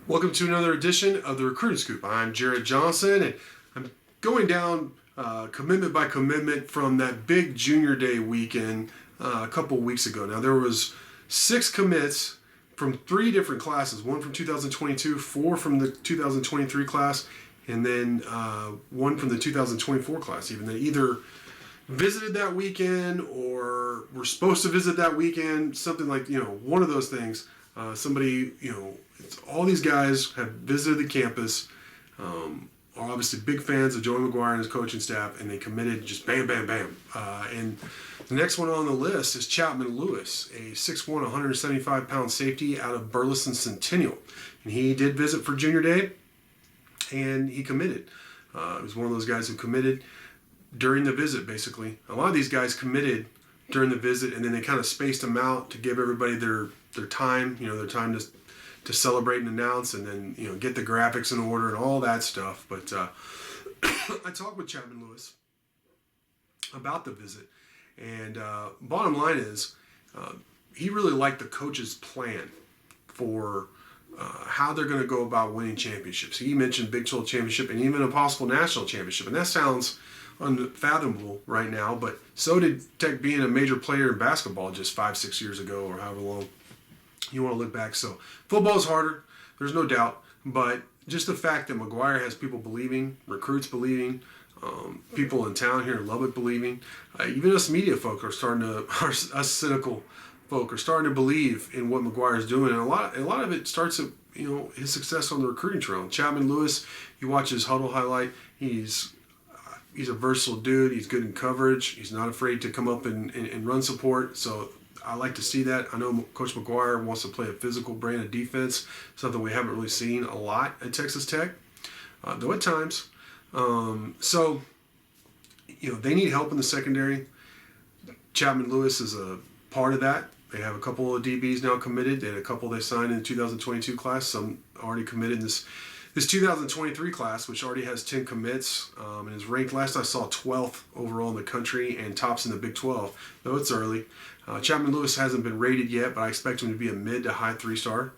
Welcome to another edition of the Recruiting Scoop. I'm Jarret Johnson, and I'm going down commitment by commitment from that big Junior Day weekend a couple weeks ago. Now, there was 6 commits from 3 different classes, one from 2022, 4 from the 2023 class, and then 1 from the 2024 class. Even they either visited that weekend or were supposed to visit that weekend, something like, one of those things. Somebody, all these guys have visited the campus, are obviously big fans of Joey McGuire and his coaching staff, and they committed just bam, bam, bam. And the next one on the list is Chapman Lewis, a 6'1", 175-pound safety out of Burleson Centennial. And he did visit for Junior Day, and he committed. He was one of those guys who committed during the visit, basically. A lot of these guys committed during the visit, and then they kind of spaced them out to give everybody their time, their time to celebrate and announce, and then, get the graphics in order and all that stuff. But I talked with Chapman Lewis about the visit, and bottom line is he really liked the coach's plan for how they're going to go about winning championships. He mentioned Big 12 championship and even a possible national championship, and that sounds unfathomable right now, but so did Tech being a major player in basketball just 5-6 years ago, or however long you want to look back. So football is harder, there's no doubt, but just the fact that McGuire has people believing, recruits believing, people in town here in Lubbock believing, even us media folk are starting to, us cynical folk are starting to believe in what McGuire is doing, and a lot of it starts at his success on the recruiting trail. Chapman Lewis, you watch his huddle highlight, he's a versatile dude. He's good in coverage. He's not afraid to come up and run support. So I like to see that. I know Coach McGuire wants to play a physical brand of defense, something we haven't really seen a lot at Texas Tech, though at times. So they need help in the secondary. Chapman Lewis is a part of that. They have a couple of DBs now committed. They had a couple they signed in the 2022 class. Some already committed in this 2023 class, which already has 10 commits, and is ranked, last I saw, 12th overall in the country and tops in the Big 12, though it's early. Chapman Lewis hasn't been rated yet, but I expect him to be a mid to high 3-star,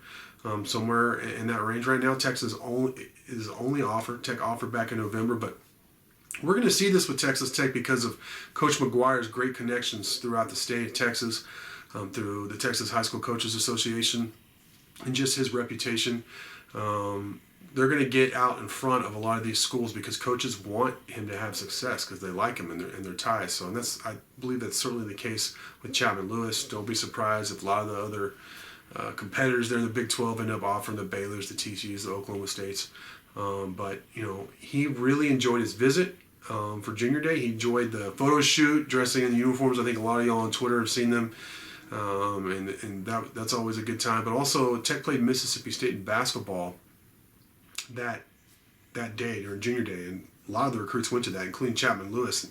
somewhere in that range right now. Texas is only offered. Tech offered back in November, but we're going to see this with Texas Tech because of Coach McGuire's great connections throughout the state of Texas, through the Texas High School Coaches Association, and just his reputation. They're going to get out in front of a lot of these schools because coaches want him to have success because they like him and their ties. So, and I believe that's certainly the case with Chapman Lewis. Don't be surprised if a lot of the other competitors there in the Big 12 end up offering the Baylors, the TCUs, the Oklahoma States. But he really enjoyed his visit for Junior Day. He enjoyed the photo shoot, dressing in the uniforms. I think a lot of y'all on Twitter have seen them. And that's always a good time. But also, Tech played Mississippi State in basketball that day during Junior Day, and a lot of the recruits went to that, including Chapman Lewis.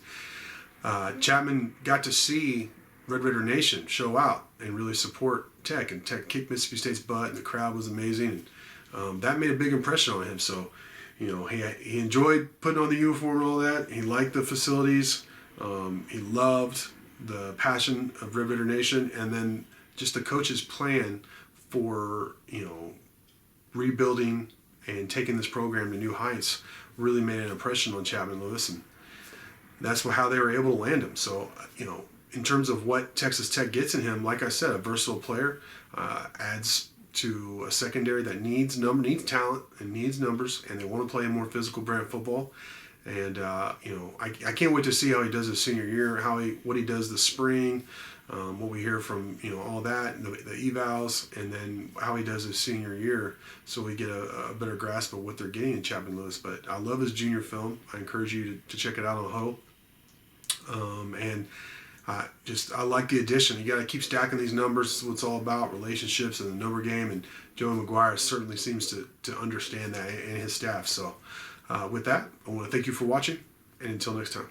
Chapman got to see Red Raider Nation show out and really support Tech, and Tech kicked Mississippi State's butt, and the crowd was amazing, and that made a big impression on him. So, he enjoyed putting on the uniform and all that. He liked the facilities. He loved the passion of Red Raider Nation, and then just the coach's plan for rebuilding and taking this program to new heights really made an impression on Chapman Lewis, and that's how they were able to land him. So, in terms of what Texas Tech gets in him, like I said, a versatile player, adds to a secondary that needs talent and needs numbers, and they want to play a more physical brand of football. And I can't wait to see how he does his senior year, what he does this spring, what we hear from all that, and the evals, and then how he does his senior year, so we get a better grasp of what they're getting in Chapman Lewis. But I love his junior film. I encourage you to check it out on Huddle. And I like the addition. You got to keep stacking these numbers. This is what it's all about, relationships and the number game. And Joey McGuire certainly seems to understand that, and his staff. So with that, I want to thank you for watching, and until next time.